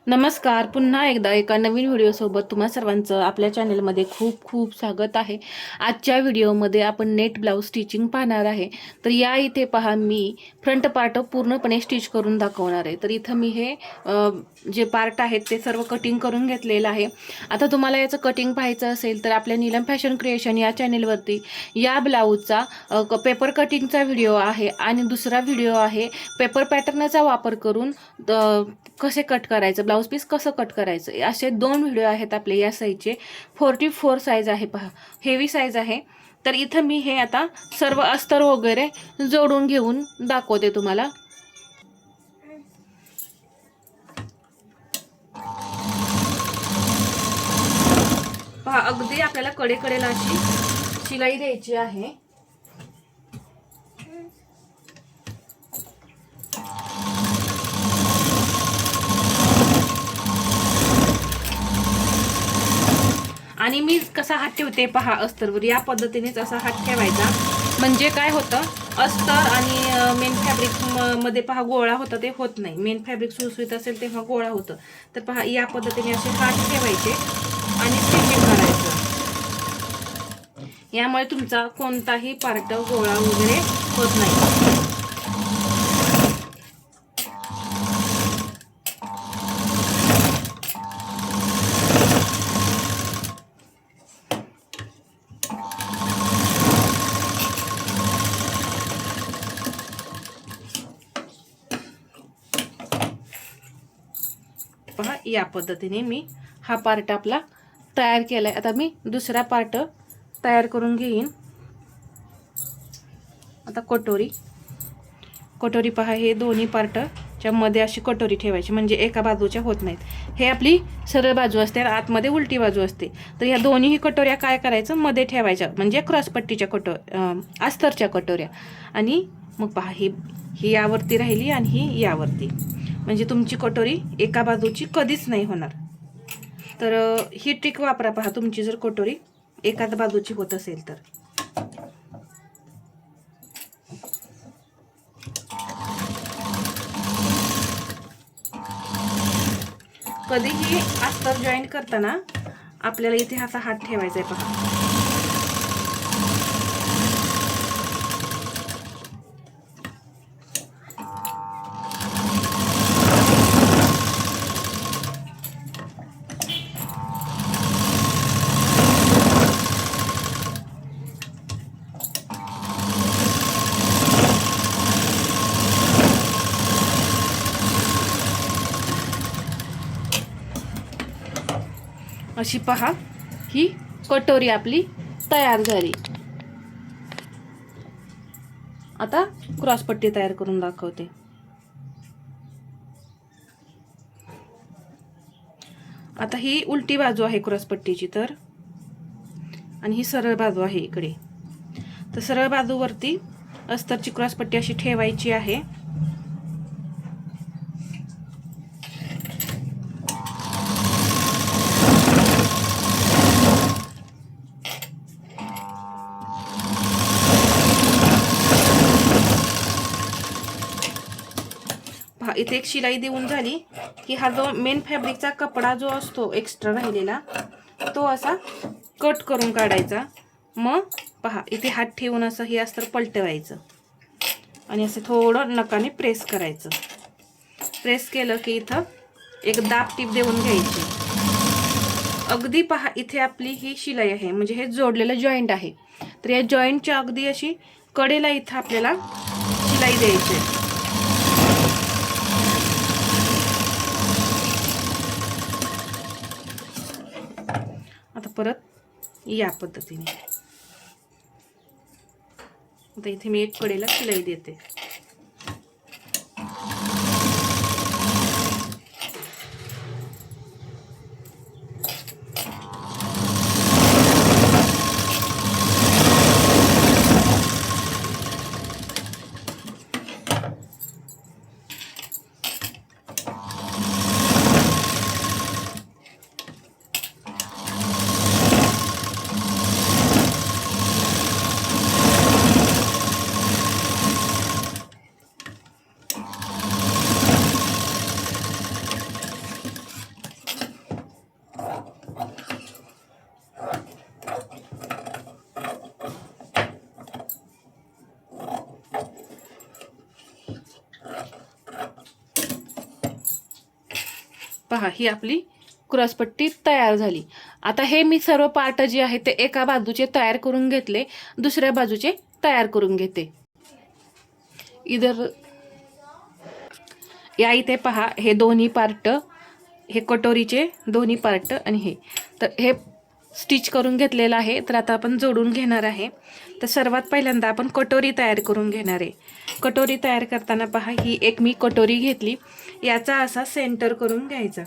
नमस्कार. पुन्हा एकदा एका नवीन व्हिडिओसोबत तुम्हा सर्वांचं आपल्या चॅनलमध्ये खूप खूप स्वागत आहे. आजच्या व्हिडिओमध्ये आपण नेट ब्लाऊज स्टिचिंग पाहणार आहे. तर या इथे पहा, मी फ्रंट पार्ट पूर्णपणे स्टिच करून दाखवणार आहे. तर इथं मी हे जे पार्ट आहेत ते सर्व कटिंग करून घेतलेलं आहे. आता तुम्हाला याचं कटिंग पाहायचं असेल तर आपल्या नीलम फॅशन क्रिएशन या चॅनेलवरती या ब्लाऊजचा पेपर कटिंगचा व्हिडिओ आहे आणि दुसरा व्हिडिओ आहे पेपर पॅटर्नचा वापर करून कसे कट करायचं, ब्लाऊज पीस कसं कट करायचं, असे दोन व्हिडिओ आहेत आपले या साईजचे. 44 साईज आहे, पहा हेवी साईज आहे. तर इथं मी हे आता सर्व अस्तर वगैरे जोडून घेऊन दाखवते तुम्हाला. पहा, अगदी आपल्याला कडेकडेला अशी शिलाई द्यायची आहे. आणि मी कसा हात ठेवते पहा अस्तरवर, या पद्धतीनेच असा हात ठेवायचा. म्हणजे काय होतं, अस्तर आणि मेन फॅब्रिक मध्ये पहा गोळा होतं ते होत नाही. मेन फॅब्रिक सुसुईत असेल तेव्हा गोळा होतं. तर पहा, या पद्धतीने असे हात ठेवायचे आणि स्टिचिंग करायचं. यामुळे तुमचा कोणताही पार्ट गोळा वगैरे होत नाही. पहा, या पद्धतीने मी हा पार्ट आपला तयार केलाय. आता मी दुसरा पार्ट तयार करून घेईन. आता कटोरी पहा, हे दोन्ही पार्टच्या मध्ये अशी कटोरी ठेवायची, म्हणजे एका बाजूच्या होत नाहीत. हे आपली सरळ बाजू असते आणि आतमध्ये उलटी बाजू असते. तर ह्या दोन्ही कटोऱ्या काय करायचं, मध्ये ठेवायच्या, म्हणजे क्रॉसपट्टीच्या अस्तरच्या कटोऱ्या. आणि मग पहा, ही यावरती राहिली आणि ही यावरती, म्हणजे तुमची कटोरी एका बाजूची कधीच नाही होणार. तर ही ट्रिक वापरा पहा, तुमची जर कटोरी एकाच बाजूची होत असेल तर. कधीही अस्तर जॉईन करताना आपल्याला इथे असा हात ठेवायचा आहे पहा. अशी पहा, ही कटोरी आपली तयार झाली. आता क्रॉसपट्टी तयार करून दाखवते. आता ही उलटी बाजू आहे क्रॉसपट्टीची, तर आणि ही सरळ बाजू आहे इकडे. तर सरळ बाजूवरती अस्तरची क्रॉसपट्टी अशी ठेवायची आहे. इथे एक शिलाई देऊन झाली की हा जो मेन फॅब्रिकचा कपडा जो असतो एक्स्ट्रा राहिलेला, तो असा कट करून काढायचा. मग पहा, इथे हात ठेवून असं हे अस्तर पलटवायचं आणि असं थोडं नकाने प्रेस करायचं. प्रेस केलं की इथं एक दाब टीप देऊन घ्यायची. अगदी पहा, इथे आपली ही शिलाई आहे, म्हणजे हे जोडलेलं जॉईंट आहे. तर या जॉईंटच्या अगदी अशी कडेला इथं आपल्याला शिलाई द्यायची. आता परत या पद्धतीने. आता इथे मी एक कडेला शिलाई देते. पहा ही आपली क्रॉसपट्टी तयार झाली. आता हे मी सर्व पार्ट जे आहे ते एका बाजूचे तयार करून घेतले, दुसऱ्या बाजूचे तयार करून घेते. इधर या इथे पहा हे दोन्ही पार्ट, हे कटोरीचे दोन्ही पार्ट आणि हे, तर हे स्टिच करून घेतलेलं आहे. तर आता आपण जोडून घेणार आहे. तर सर्वात पहिल्यांदा आपण कटोरी तयार करून घेणार आहे. कटोरी तयार करताना पहा ही एक मी कटोरी घेतली, याचा असा सेंटर करून घ्यायचा.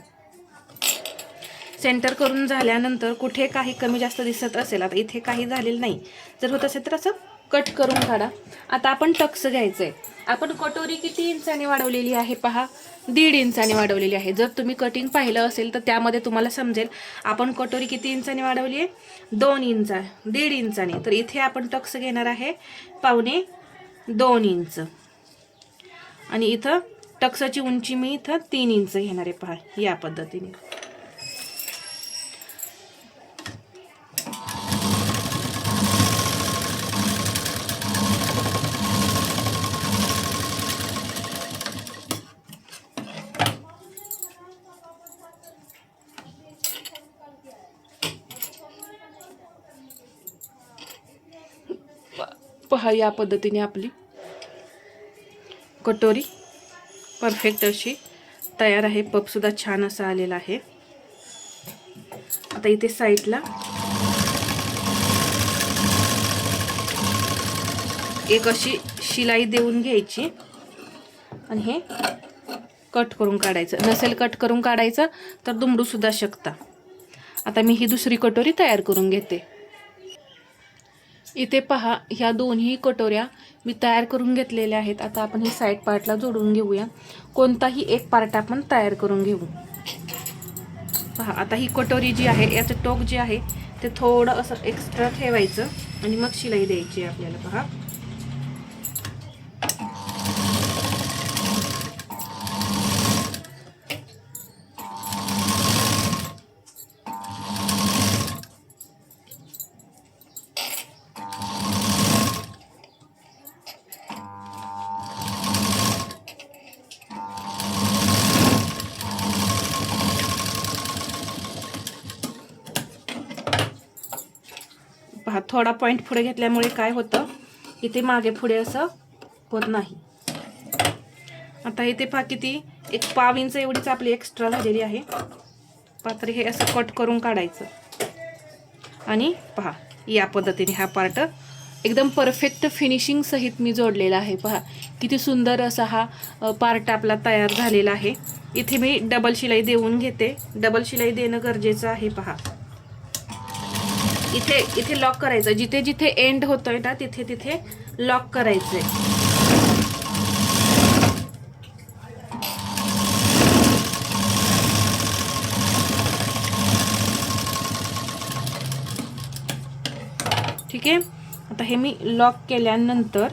सेंटर करून झाल्यानंतर कुठे काही कमी जास्त दिसत असेल, आता इथे काही झालेलं नाही, जर होत असेल तर असं कट करून काढा. आता आपण टक्स घ्यायचं आहे. आपण कटोरी किती इंचाने वाढवलेली आहे पहा, 1.5 इंचाने वाढवलेली आहे. जर तुम्ही कटिंग पाहिलं असेल तर त्यामध्ये तुम्हाला समजेल आपण कटोरी किती इंचाने वाढवली आहे, 2 इंच, 1.5 इंचाने. तर इथे आपण टक्स घेणार आहे 1.25 इंच आणि इथं टक्साची उंची मी इथं 3 इंच घेणार आहे. पहा या पद्धतीने. पहा या पद्धतीने आपली कटोरी परफेक्ट अशी तयार आहे. पपसुद्धा छान असा आलेला आहे. आता इथे साईडला एक अशी शिलाई देऊन घ्यायची आणि हे कट करून काढायचं. नसेल कट करून काढायचं तर दुमडू सुद्धा शकता. आता मी ही दुसरी कटोरी तयार करून घेते. इथे पहा ह्या दोन्ही कटोऱ्या मी तयार करून घेतलेल्या आहेत. आता आपण ही साईड पार्टला जोडून घेऊया. कोणताही एक पार्ट आपण तयार करून घेऊ. पहा आता ही कटोरी जी आहे याचं टोक जे आहे ते थोडं असं एक्स्ट्रा ठेवायचं आणि मग शिलाई द्यायची आपल्याला. पहा थोडा पॉईंट पुढे घेतल्यामुळे काय होतं, इथे मागे पुढे असं होत नाही. आता इथे पहा किती, एक 1/2 इंच एवढीच आपली एक्स्ट्रा झालेली आहे. पात्र हे असं कट करून काढायचं आणि पहा या पद्धतीने हा पार्ट एकदम परफेक्ट फिनिशिंग सहित मी जोडलेला आहे. पहा किती सुंदर असा हा पार्ट आपला तयार झालेला आहे. इथे मी डबल शिलाई देऊन घेते. डबल शिलाई देणं गरजेचं आहे. पहा इथे लॉक करायचं. जिथे जिथे एंड होतोय ना तिथे तिथे लॉक करायचंय. ठीक आहे. आता हे मी लॉक केल्यानंतर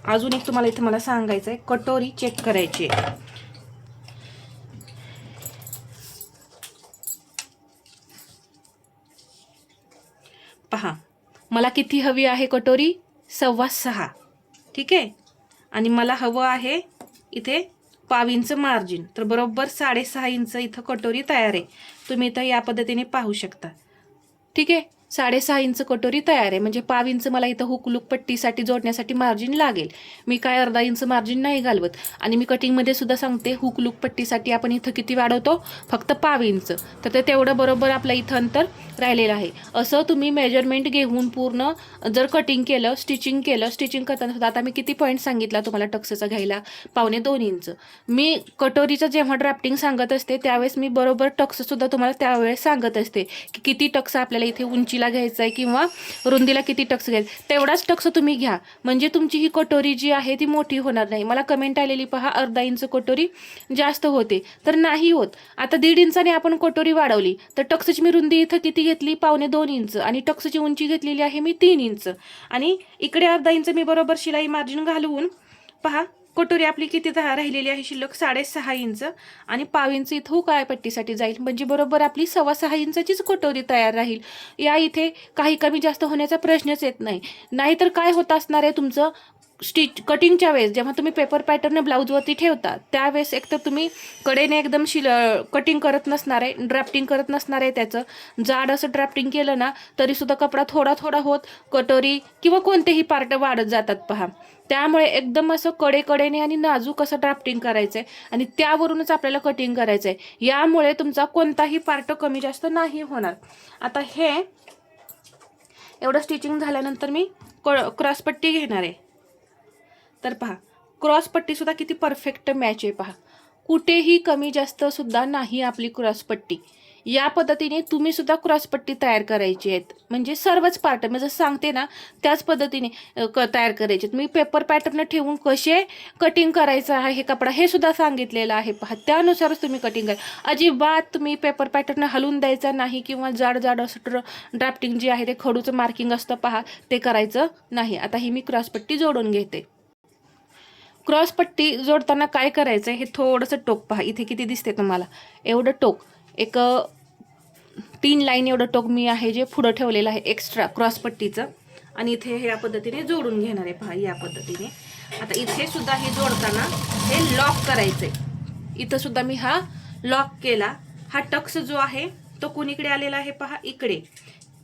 अजून एक तुम्हाला इथे मला सांगायचं आहे, कटोरी चेक करायची आहे. पहा मला किती हवी आहे कटोरी, 6.25. ठीक आहे. आणि मला हवं आहे इथे 1/2 इंच मार्जिन. तर बरोबर 6.5 इंच इथं कटोरी तयार आहे. तुम्ही इथं या पद्धतीने पाहू शकता. ठीक आहे. 6.5 इंच कटोरी तयार आहे. म्हणजे 1/2 इंच मला इथं हुक लूक पट्टीसाठी जोडण्यासाठी मार्जिन लागेल. मी काय अर्धा इंच मार्जिन नाही घालवत. आणि मी कटिंगमध्ये सुद्धा सांगते हुक लूक पट्टीसाठी आपण इथं किती वाढवतो, फक्त 1/2 इंच. तर ते तेवढं बरोबर आपलं इथं अंतर राहिलेलं आहे. असं तुम्ही मेजरमेंट घेऊन पूर्ण जर कटिंग केलं, स्टिचिंग केलं, स्टिचिंग करताना सुद्धा आता मी किती पॉईंट सांगितला तुम्हाला टक्सचा घ्यायला, 1.25 इंच. मी कटोरीचं जेव्हा ड्राफ्टिंग सांगत असते त्यावेळेस मी बरोबर टक्ससुद्धा तुम्हाला त्यावेळेस सांगत असते की किती टक्स आपल्याला इथे उंचीला घ्यायचा आहे किंवा रुंदीला किती टक्स घ्यायचं. तेवढाच टक्स तुम्ही घ्या, म्हणजे तुमची ही कटोरी जी आहे ती मोठी होणार नाही. मला कमेंट आलेली पहा, अर्धा इंच कटोरी जास्त होते, तर नाही होत. आता 1.5 इंचाने आपण कटोरी वाढवली तर टक्सची मी रुंदी इथं किती घेतली, 1.25 इंच. आणि टक्सची उंची घेतलेली आहे मी 3 इंच. आणि इकडे अर्धा इंच मी बरोबर शिलाई मार्जिन घालवून पहा कटोरी आपली किती राहिलेली आहे शिल्लक, 6.5 इंच. आणि 1/2 इंच इथं काय पट्टीसाठी जाईल, म्हणजे बरोबर आपली 6.25 इंचाचीच कटोरी तयार राहील. या इथे काही कमी जास्त होण्याचा प्रश्नच येत नाही. नाहीतर काय होत असणार आहे तुमचं, कटिंगच्या वेळेस जेव्हा तुम्ही पेपर पॅटर्न ब्लाऊजवरती ठेवता त्यावेळेस एकतर तुम्ही कडेने एकदम कटिंग करत नसणार आहे, ड्राफ्टिंग करत नसणार आहे, त्याचं जाड असं ड्राफ्टिंग केलं ना तरीसुद्धा कपडा थोडा थोडा होत कटोरी किंवा कोणतेही पार्ट वाढत जातात पहा. त्यामुळे एकदम असं कडेने आणि नाजूक असं ड्राफ्टिंग करायचं आहे आणि त्यावरूनच आपल्याला कटिंग करायचं आहे. यामुळे तुमचा कोणताही पार्ट कमी जास्त नाही होणार. आता हे एवढं स्टिचिंग झाल्यानंतर मी क्रॉसपट्टी घेणार आहे. तर पहा क्रॉसपट्टीसुद्धा किती परफेक्ट मॅच आहे पहा, कुठेही कमी जास्त सुद्धा नाही आपली क्रॉसपट्टी. या पद्धतीने तुम्ही सुद्धा क्रॉसपट्टी तयार करायची आहेत, म्हणजे सर्वच पार्ट मी जसं सांगते ना त्याच पद्धतीने तयार करायचे. मी पेपर पॅटर्न ठेवून कसे कटिंग करायचं आहे हे कपडा हे सुद्धा सांगितलेलं आहे पहा, त्यानुसारच तुम्ही कटिंग करा. अजिबात तुम्ही पेपर पॅटर्न हलवून द्यायचा नाही किंवा जाड जाड असं ड्राफ्टिंग जे आहे ते खडूचं मार्किंग असतं पहा ते करायचं नाही. आता ही मी क्रॉसपट्टी जोडून घेते. क्रॉसपट्टी जोडताना काय करायचं आहे, हे थोडंसं टोक पहा इथे किती दिसते तुम्हाला, एवढं टोक एक 3 लाईन एवढं टोक मी आहे जे पुढं ठेवलेलं आहे एक्स्ट्रा क्रॉसपट्टीचं आणि इथे हे या पद्धतीने जोडून घेणार आहे पहा या पद्धतीने. आता इथे सुद्धा हे जोडताना हे लॉक करायचं आहे. इथं सुद्धा मी हा लॉक केला. हा टक्स जो आहे तो कुणीकडे आलेला आहे पहा, इकडे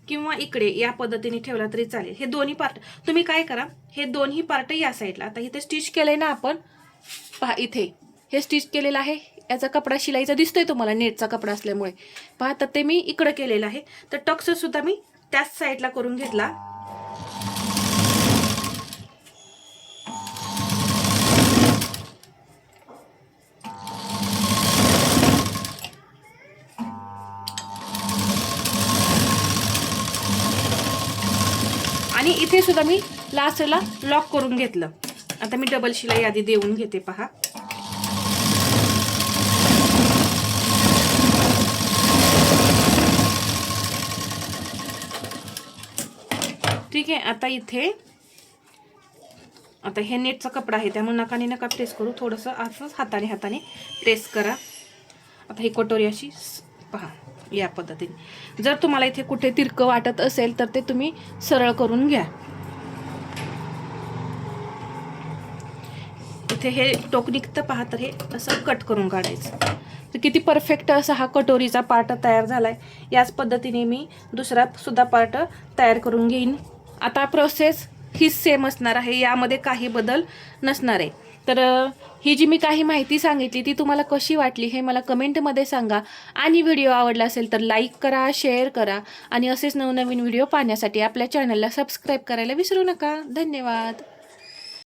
किंवा इकडे या पद्धतीने ठेवला तरी चालेल. हे दोन्ही पार्ट तुम्ही काय करा, हे दोन्ही पार्ट या साईडला, आता इथे स्टिच केलंय ना आपण पहा, इथे हे स्टिच केलेलं आहे. याचा कपडा शिलाईचा दिसतोय तुम्हाला नेटचा कपडा असल्यामुळे पहा, तर ते मी इकडं केलेलं आहे. तर टक्स सुद्धा मी त्याच साईडला करून घेतला. आणि इथे सुद्धा मी लास्टला लॉक करून घेतलं. आता मी डबल शिलाई आधी देऊन घेते पहा. ठीक आहे. आता इथे आता हे नेटचा कपडा आहे त्यामुळे नकाने नका प्रेस करू, थोडंसं असंच हाताने प्रेस करा. आता ही कटोरी अशी पहा या पद्धतीने. जर तुम्हाला इथे कुठे तिरकं वाटत असेल तर ते तुम्ही सरळ करून घ्या. इथे हे टोक निघतं पहा, तर हे असं कट करून काढायचं. तर किती परफेक्ट असा हा कटोरीचा पार्ट तयार झालाय. याच पद्धतीने मी दुसरा सुद्धा पार्ट तयार करून घेईन. आता प्रोसेस ही सेम असणार आहे, यामध्ये काही बदल नसणार आहे. तर ही जी मी काही माहिती सांगितली ती तुम्हाला कशी वाटली हे मला कमेंटमध्ये सांगा. आणि व्हिडिओ आवडला असेल तर लाईक करा, शेअर करा आणि असेच नवनवीन व्हिडिओ पाहण्यासाठी आपल्या चॅनलला सबस्क्राईब करायला विसरू नका. धन्यवाद.